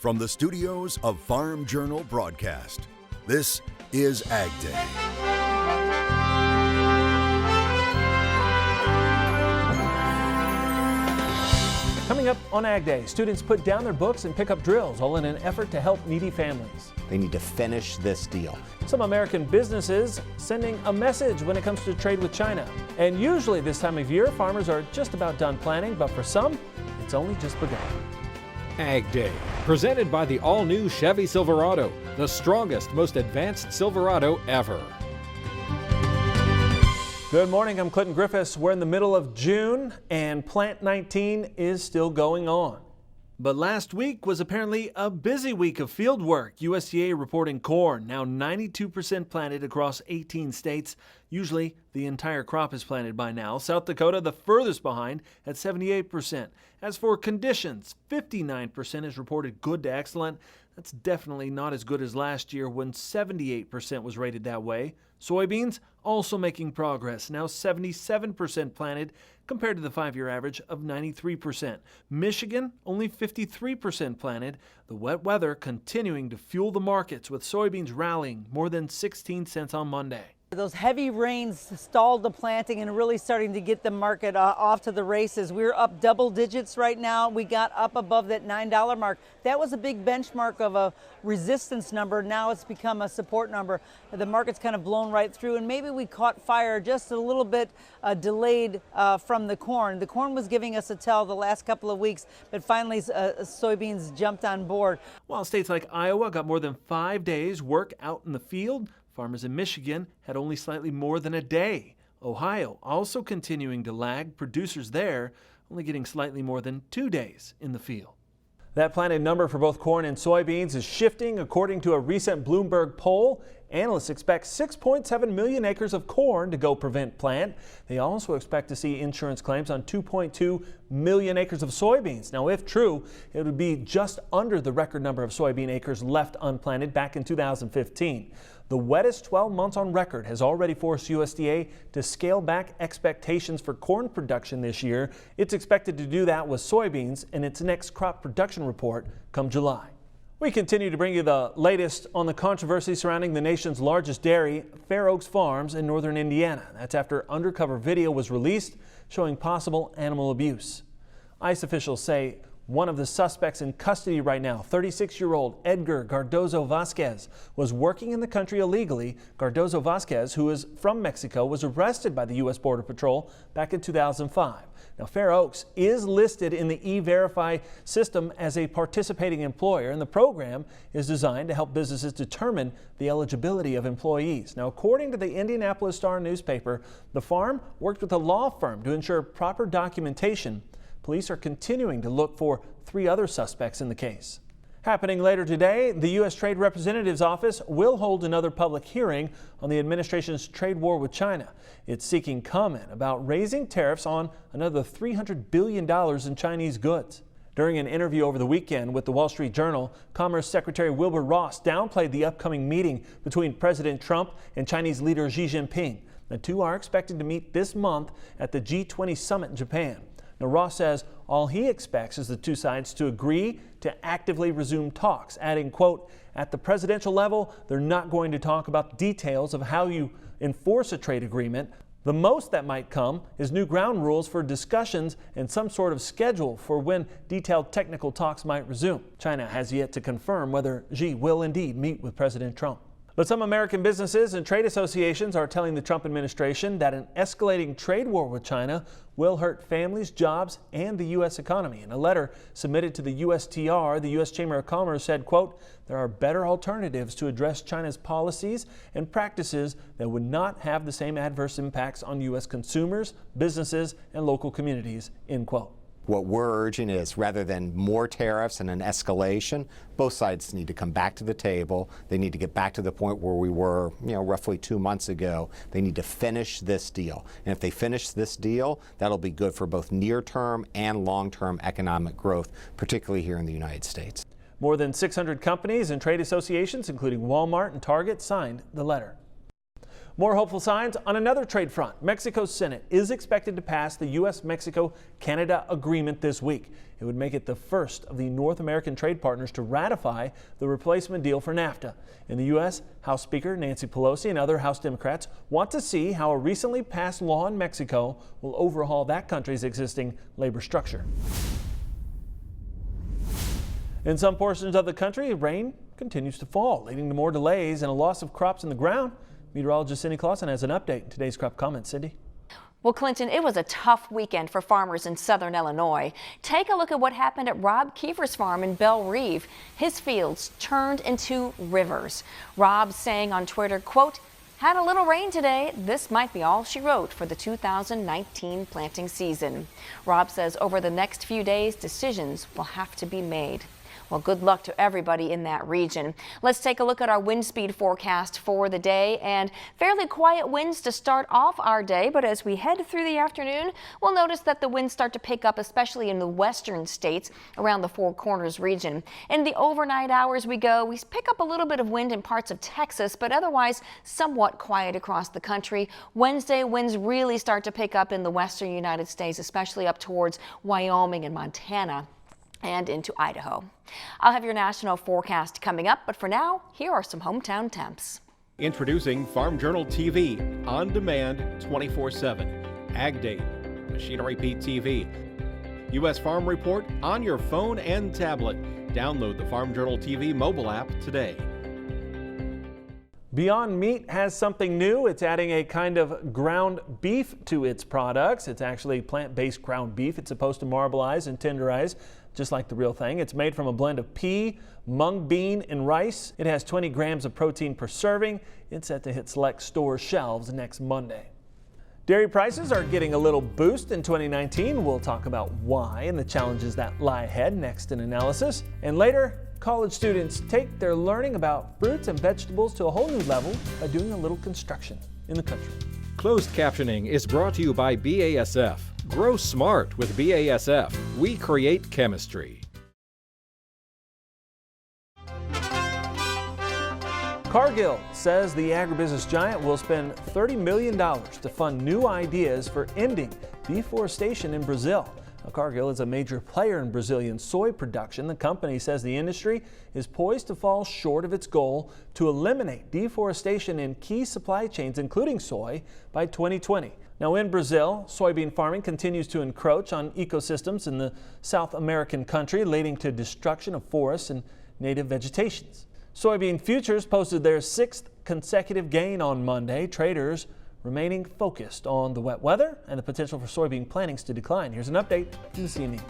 From the studios of Farm Journal Broadcast, this is AgDay. Coming up on AgDay, students put down their books and pick up drills, all in an effort to help needy families. They need to finish this deal. Some American businesses sending a message when it comes to trade with China. And usually this time of year, farmers are just about done planting, but for some, it's only just begun. AgDay, presented by the all-new Chevy Silverado, the strongest, most advanced Silverado ever. Good morning, I'm Clinton Griffiths. We're in the middle of June and Plant 19 is still going on. But last week was apparently a busy week of field work. USDA reporting corn now 92% planted across 18 states. Usually the entire crop is planted by now. South Dakota the furthest behind at 78%. As for conditions, 59% is reported good to excellent. That's definitely not as good as last year when 78% was rated that way. Soybeans also making progress, now 77% planted compared to the 5-year average of 93%. Michigan only 53% planted. The wet weather continuing to fuel the markets with soybeans rallying more than 16 cents on Monday. Those heavy rains stalled the planting and really starting to get the market off to the races. We're up double digits right now. We got up above that $9 mark. That was a big benchmark of a resistance number. Now it's become a support number. The market's kind of blown right through, and maybe we caught fire just a little bit delayed from the corn. The corn was giving us a tell the last couple of weeks, but finally soybeans jumped on board. While states like Iowa got more than 5 days work out in the field, farmers in Michigan had only slightly more than a day. Ohio also continuing to lag, producers there only getting slightly more than 2 days in the field. That planted number for both corn and soybeans is shifting according to a recent Bloomberg poll. Analysts expect 6.7 million acres of corn to go prevent plant. They also expect to see insurance claims on 2.2 million acres of soybeans. Now, if true, it would be just under the record number of soybean acres left unplanted back in 2015. The wettest 12 months on record has already forced USDA to scale back expectations for corn production this year. It's expected to do that with soybeans in its next crop production report come July. We continue to bring you the latest on the controversy surrounding the nation's largest dairy, Fair Oaks Farms in northern Indiana. That's after undercover video was released showing possible animal abuse. ICE officials say one of the suspects in custody right now, 36-year-old Edgar Gardozo Vasquez, was working in the country illegally. Gardozo Vasquez, who is from Mexico, was arrested by the U.S. Border Patrol back in 2005. Now, Fair Oaks is listed in the E-Verify system as a participating employer, and the program is designed to help businesses determine the eligibility of employees. Now, according to the Indianapolis Star newspaper, the farm worked with a law firm to ensure proper documentation. Police are continuing to look for 3 other suspects in the case. Happening later today, the U.S. Trade Representative's office will hold another public hearing on the administration's trade war with China. It's seeking comment about raising tariffs on another $300 billion in Chinese goods. During an interview over the weekend with the Wall Street Journal, Commerce Secretary Wilbur Ross downplayed the upcoming meeting between President Trump and Chinese leader Xi Jinping. The two are expected to meet this month at the G20 summit in Japan. Now, Ross says all he expects is the two sides to agree to actively resume talks, adding, quote, at the presidential level, they're not going to talk about details of how you enforce a trade agreement. The most that might come is new ground rules for discussions and some sort of schedule for when detailed technical talks might resume. China has yet to confirm whether Xi will indeed meet with President Trump. But some American businesses and trade associations are telling the Trump administration that an escalating trade war with China will hurt families, jobs, and the U.S. economy. In a letter submitted to the USTR, the U.S. Chamber of Commerce said, quote, there are better alternatives to address China's policies and practices that would not have the same adverse impacts on U.S. consumers, businesses, and local communities, end quote. What we're urging is, rather than more tariffs and an escalation, both sides need to come back to the table. They need to get back to the point where we were, roughly 2 months ago. They need to finish this deal. And if they finish this deal, that'll be good for both near-term and long-term economic growth, particularly here in the United States. More than 600 companies and trade associations, including Walmart and Target, signed the letter. More hopeful signs on another trade front. Mexico's Senate is expected to pass the U.S.-Mexico-Canada agreement this week. It would make it the first of the North American trade partners to ratify the replacement deal for NAFTA. In the U.S., House Speaker Nancy Pelosi and other House Democrats want to see how a recently passed law in Mexico will overhaul that country's existing labor structure. In some portions of the country, rain continues to fall, leading to more delays and a loss of crops in the ground. Meteorologist Cindy Clausen has an update in today's crop comments. Cindy? Well, Clinton, it was a tough weekend for farmers in southern Illinois. Take a look at what happened at Rob Kiefer's farm in Belle Reve. His fields turned into rivers. Rob saying on Twitter, quote, "Had a little rain today. This might be all she wrote for the 2019 planting season." Rob says over the next few days, decisions will have to be made. Well, good luck to everybody in that region. Let's take a look at our wind speed forecast for the day, and fairly quiet winds to start off our day, but as we head through the afternoon, we'll notice that the winds start to pick up, especially in the western states around the Four Corners region. In the overnight hours we pick up a little bit of wind in parts of Texas, but otherwise somewhat quiet across the country. Wednesday, winds really start to pick up in the western United States, especially up towards Wyoming and Montana and into Idaho. I'll have your national forecast coming up, but for now, here are some hometown temps. Introducing Farm Journal TV, on demand 24/7. AgDay, Machinery Pete TV. U.S. Farm Report on your phone and tablet. Download the Farm Journal TV mobile app today. Beyond Meat has something new. It's adding a kind of ground beef to its products. It's actually plant-based ground beef. It's supposed to marbleize and tenderize just like the real thing. It's made from a blend of pea, mung bean, and rice. It has 20 grams of protein per serving. It's set to hit select store shelves next Monday. Dairy prices are getting a little boost in 2019. We'll talk about why and the challenges that lie ahead next in analysis. And later, college students take their learning about fruits and vegetables to a whole new level by doing a little construction in the country. Closed captioning is brought to you by BASF. Grow smart with BASF. We create chemistry. Cargill says the agribusiness giant will spend $30 million to fund new ideas for ending deforestation in Brazil. Now, Cargill is a major player in Brazilian soy production. The company says the industry is poised to fall short of its goal to eliminate deforestation in key supply chains, including soy, by 2020. Now, in Brazil, soybean farming continues to encroach on ecosystems in the South American country, leading to destruction of forests and native vegetations. Soybean futures posted their 6th consecutive gain on Monday. Traders remaining focused on the wet weather and the potential for soybean plantings to decline. Here's an update from the CNE.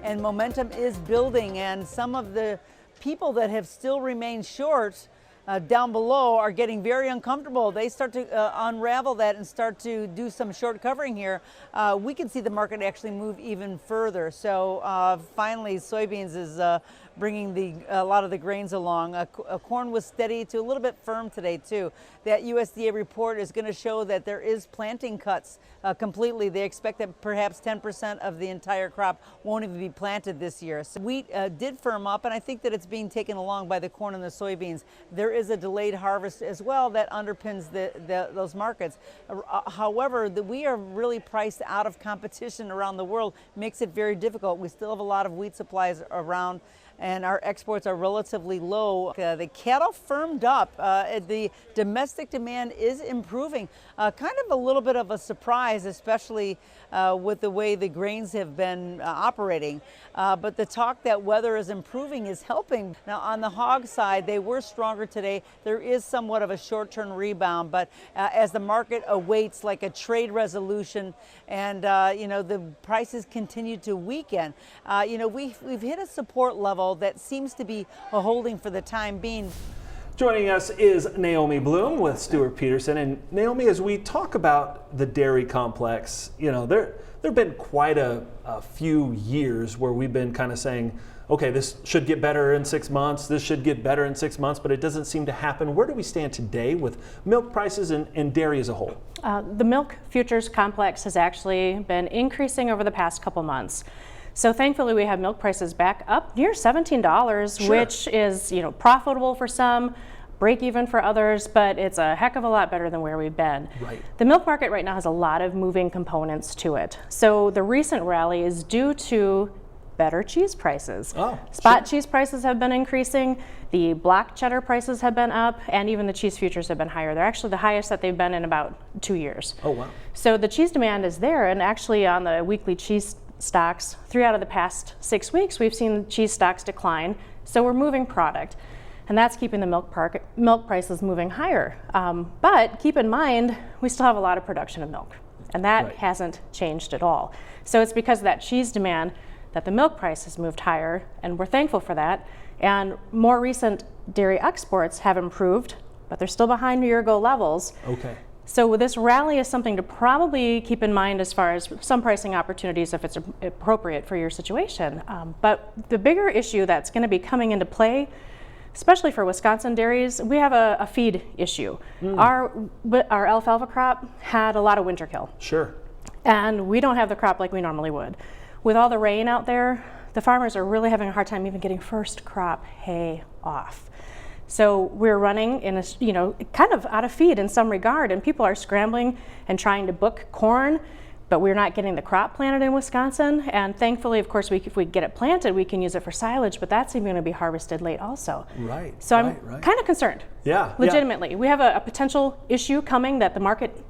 And momentum is building, and some of the people that have still remained short down below are getting very uncomfortable. They start to unravel that and start to do some short covering here. We can see the market actually move even further. So finally, soybeans is bringing a lot of the grains along. Corn was steady to a little bit firm today too. That USDA report is going to show that there is planting cuts completely. They expect that perhaps 10% of the entire crop won't even be planted this year. So wheat did firm up, and I think that it's being taken along by the corn and the soybeans. There is a delayed harvest as well that underpins those markets. However, we are really priced out of competition around the world, makes it very difficult. We still have a lot of wheat supplies around, and our exports are relatively low. The cattle firmed up. The domestic demand is improving. Kind of a little bit of a surprise, especially with the way the grains have been operating. But the talk that weather is improving is helping. Now, on the hog side, they were stronger today. There is somewhat of a short-term rebound, but as the market awaits like a trade resolution and the prices continue to weaken, we've hit a support level that seems to be holding for the time being. Joining us is Naomi Bloom with Stuart Peterson. And Naomi, as we talk about the dairy complex, there have been quite a few years where we've been kind of saying, okay, this should get better in 6 months, this should get better in 6 months, but it doesn't seem to happen. Where do we stand today with milk prices and dairy as a whole? The milk futures complex has actually been increasing over the past couple months. So thankfully we have milk prices back up near $17, sure, which is profitable for some, break even for others, but it's a heck of a lot better than where we've been. Right. The milk market right now has a lot of moving components to it. So the recent rally is due to better cheese prices. Oh, Spot sure. cheese prices have been increasing, the block cheddar prices have been up, and even the cheese futures have been higher. They're actually the highest that they've been in about 2 years. Oh, wow. So the cheese demand is there, and actually on the weekly cheese stocks, 3 out of the past 6 weeks, we've seen cheese stocks decline. So we're moving product, and that's keeping the milk prices moving higher. But keep in mind, we still have a lot of production of milk, and that Right. hasn't changed at all. So it's because of that cheese demand that the milk price has moved higher, and we're thankful for that. And more recent dairy exports have improved, but they're still behind year-ago levels. Okay. So this rally is something to probably keep in mind as far as some pricing opportunities if it's appropriate for your situation. But the bigger issue that's going to be coming into play, especially for Wisconsin dairies, we have a feed issue. Our alfalfa crop had a lot of winter kill. Sure. And we don't have the crop like we normally would. With all the rain out there, the farmers are really having a hard time even getting first crop hay off. So we're running in a, kind of out of feed in some regard, and people are scrambling and trying to book corn, but we're not getting the crop planted in Wisconsin. And thankfully, of course, if we get it planted, we can use it for silage, but that's even going to be harvested late also. Right. So I'm right. kind of concerned. Yeah. Legitimately. We have a potential issue coming that the market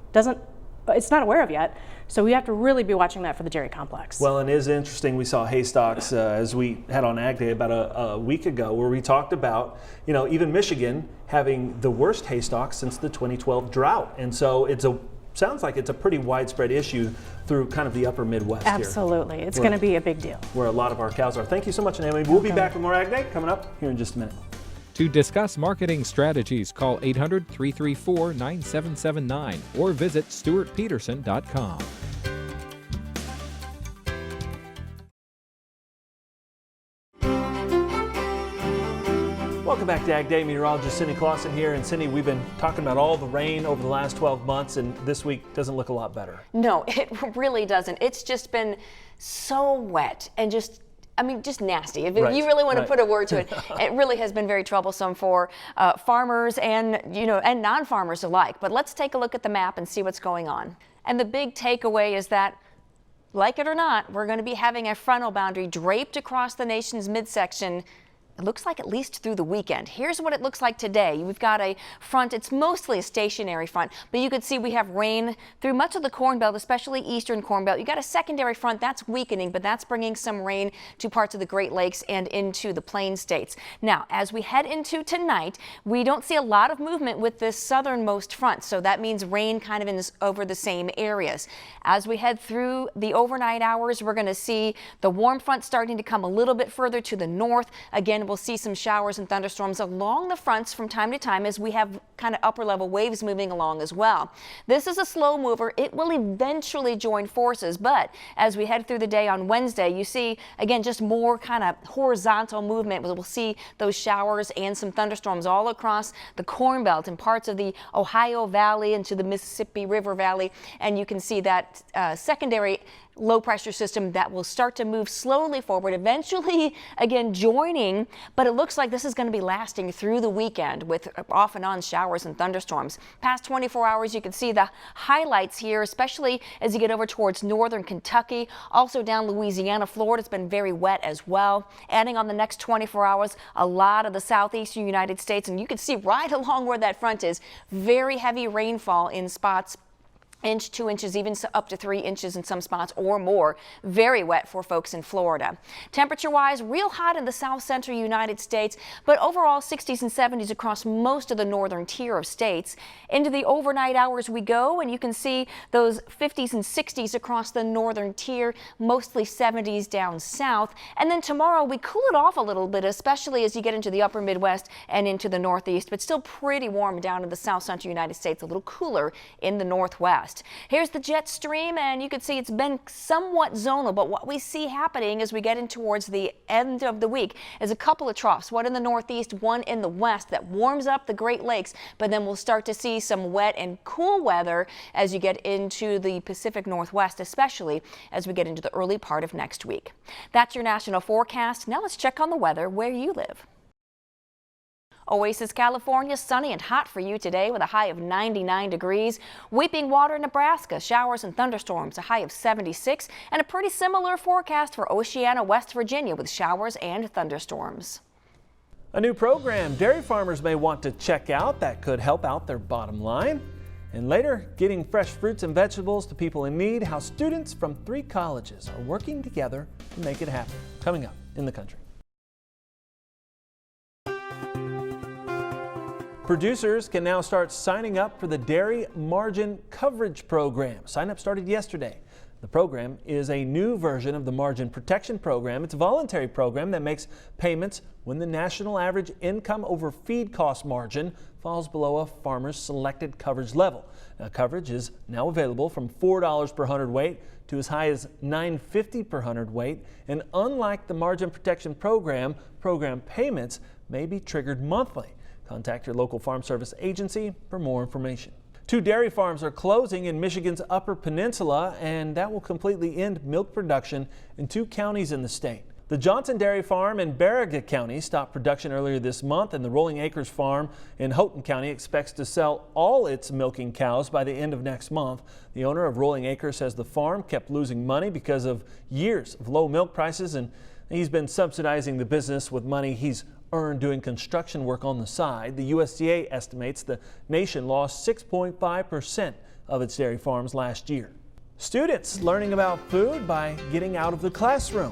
it's not aware of yet. So we have to really be watching that for the dairy complex. Well, and it is interesting. We saw hay stocks as we had on AgDay about a week ago, where we talked about, even Michigan having the worst hay stocks since the 2012 drought. And so sounds like it's a pretty widespread issue through kind of the upper Midwest here. Absolutely. It's going to be a big deal. Where a lot of our cows are. Thank you so much, Naomi. We'll be back with more AgDay coming up here in just a minute. To discuss marketing strategies, call 800-334-9779 or visit stuartpeterson.com. Welcome back to AgDay. Meteorologist Cindy Clausen here. And Cindy, we've been talking about all the rain over the last 12 months, and this week doesn't look a lot better. No, it really doesn't. It's just been so wet and just nasty. If Right, you really want to right. put a word to it, it really has been very troublesome for farmers and non-farmers alike. But let's take a look at the map and see what's going on. And the big takeaway is that, like it or not, we're going to be having a frontal boundary draped across the nation's midsection. It looks like at least through the weekend. Here's what it looks like today. We've got a front, it's mostly a stationary front, but you can see we have rain through much of the Corn Belt, especially eastern Corn Belt. You got a secondary front that's weakening, but that's bringing some rain to parts of the Great Lakes and into the Plain States. Now, as we head into tonight, we don't see a lot of movement with this southernmost front, so that means rain kind of over the same areas. As we head through the overnight hours, we're going to see the warm front starting to come a little bit further to the north. Again, we'll see some showers and thunderstorms along the fronts from time to time as we have kind of upper level waves moving along as well. This is a slow mover. It will eventually join forces, but as we head through the day on Wednesday, you see again just more kind of horizontal movement. We'll see those showers and some thunderstorms all across the Corn Belt and parts of the Ohio Valley into the Mississippi River Valley, and you can see that secondary low pressure system that will start to move slowly forward, eventually again joining, but it looks like this is going to be lasting through the weekend with off and on showers and thunderstorms. Past 24 hours, you can see the highlights here, especially as you get over towards northern Kentucky, also down Louisiana, Florida. It's been very wet as well. Adding on the next 24 hours, a lot of the southeastern United States, and you can see right along where that front is, very heavy rainfall in spots. Inch, 2 inches, even up to 3 inches in some spots or more. Very wet for folks in Florida. Temperature-wise, real hot in the south central United States, but overall 60s and 70s across most of the northern tier of states. Into the overnight hours we go, and you can see those 50s and 60s across the northern tier, mostly 70s down south. And then tomorrow we cool it off a little bit, especially as you get into the upper Midwest and into the Northeast, but still pretty warm down in the south central United States, a little cooler in the Northwest. Here's the jet stream, and you can see it's been somewhat zonal, but what we see happening as we get in towards the end of the week is a couple of troughs, one in the northeast, one in the west, that warms up the Great Lakes, but then we'll start to see some wet and cool weather as you get into the Pacific Northwest, especially as we get into the early part of next week. That's your national forecast. Now let's check on the weather where you live. Oasis, California, sunny and hot for you today with a high of 99 degrees. Weeping Water, Nebraska, showers and thunderstorms, a high of 76, and a pretty similar forecast for Oceana, West Virginia with showers and thunderstorms. A new program dairy farmers may want to check out that could help out their bottom line. And later, getting fresh fruits and vegetables to people in need, how students from 3 colleges are working together to make it happen. Coming up in the country. Producers can now start signing up for the Dairy Margin Coverage Program. Sign up started yesterday. The program is a new version of the Margin Protection Program. It's a voluntary program that makes payments when the national average income over feed cost margin falls below a farmer's selected coverage level. Now, coverage is now available from $4 per hundredweight to as high as $9.50 per hundredweight. And unlike the Margin Protection Program, program payments may be triggered monthly. Contact your local farm service agency for more information. 2 dairy farms are closing in Michigan's Upper Peninsula, and that will completely end milk production in 2 counties in the state. The Johnson Dairy Farm in Baraga County stopped production earlier this month, and the Rolling Acres Farm in Houghton County expects to sell all its milking cows by the end of next month. The owner of Rolling Acres says the farm kept losing money because of years of low milk prices, and he's been subsidizing the business with money he's earned doing construction work on the side. The USDA estimates the nation lost 6.5% of its dairy farms last year. Students learning about food by getting out of the classroom.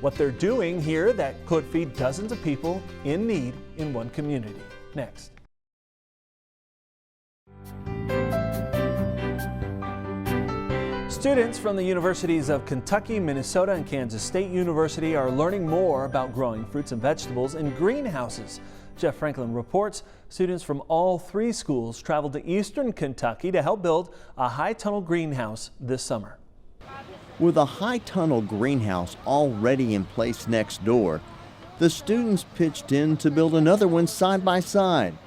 What they're doing here that could feed dozens of people in need in one community. Next. Students from the universities of Kentucky, Minnesota, and Kansas State University are learning more about growing fruits and vegetables in greenhouses. Jeff Franklin reports students from all 3 schools traveled to eastern Kentucky to help build a high-tunnel greenhouse this summer. With a high-tunnel greenhouse already in place next door, the students pitched in to build another one side by side,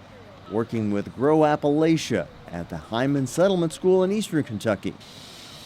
working with Grow Appalachia at the Hyman Settlement School in eastern Kentucky.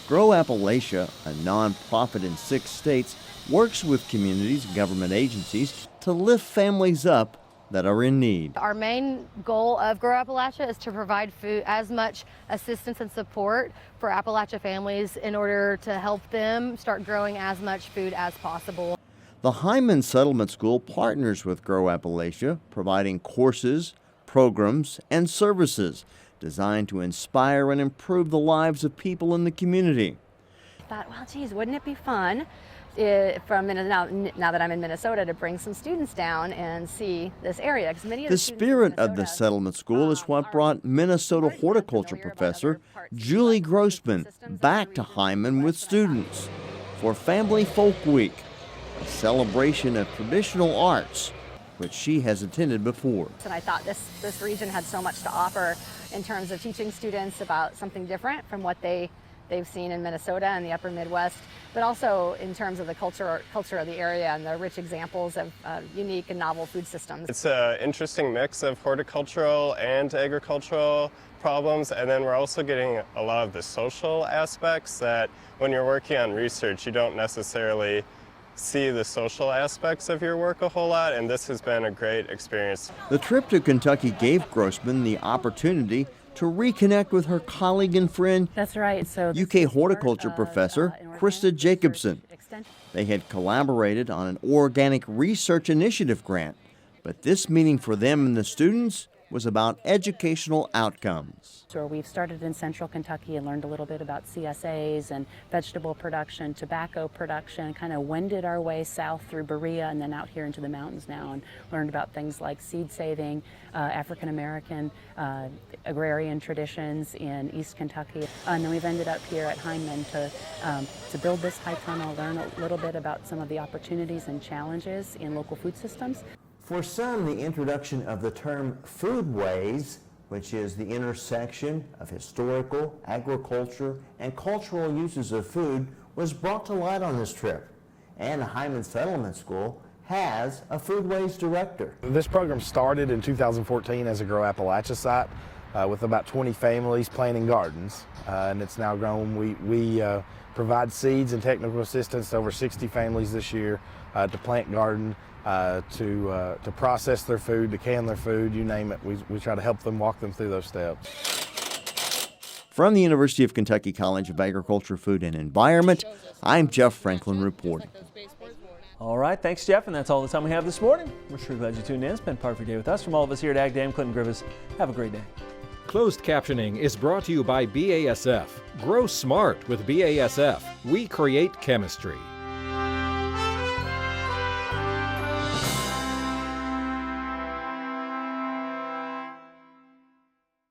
Grow Appalachia, a nonprofit in 6 states, works with communities and government agencies to lift families up that are in need. Our main goal of Grow Appalachia is to provide food, as much assistance and support for Appalachia families in order to help them start growing as much food as possible. The Hyman Settlement School partners with Grow Appalachia, providing courses, programs, and services designed to inspire and improve the lives of people in the community. I thought, well, geez, wouldn't it be fun now that I'm in Minnesota to bring some students down and see this area? Because many of the spirit of the settlement school is what brought Minnesota horticulture professor Julie Grossman back to Hyman with students for Family Folk Week, a celebration of traditional arts, which she has attended before. And I thought this region had so much to offer in terms of teaching students about something different from what they've seen in Minnesota and the upper Midwest, but also in terms of the culture of the area and the rich examples of unique and novel food systems. It's an interesting mix of horticultural and agricultural problems, and then we're also getting a lot of the social aspects that when you're working on research, you don't necessarily see the social aspects of your work a whole lot, and this has been a great experience. The trip to Kentucky gave Grossman the opportunity to reconnect with her colleague and friend, That's right. So UK horticulture professor Krista Jacobson. They had collaborated on an organic research initiative grant, but this meeting for them and the students was about educational outcomes. So we've started in central Kentucky and learned a little bit about CSAs and vegetable production, tobacco production, kind of wended our way south through Berea and then out here into the mountains now and learned about things like seed saving, African American agrarian traditions in East Kentucky. And then we've ended up here at Hyman to build this high tunnel, learn a little bit about some of the opportunities and challenges in local food systems. For some, the introduction of the term foodways, which is the intersection of historical, agriculture, and cultural uses of food, was brought to light on this trip. And the Hyman Settlement School has a foodways director. This program started in 2014 as a Grow Appalachia site with about 20 families planting gardens, and it's now grown. We provide seeds and technical assistance to over 60 families this year to plant garden to process their food, to can their food, you name it. We try to help them, walk them through those steps. From the University of Kentucky College of Agriculture, Food and Environment, I'm Jeff Franklin reporting. All right, thanks, Jeff, and that's all the time we have this morning. We're sure glad you tuned in. Spend part of your day with us. From all of us here at AgDay, I'm Clinton Griffiths. Have a great day. Closed captioning is brought to you by BASF. Grow smart with BASF. We create chemistry.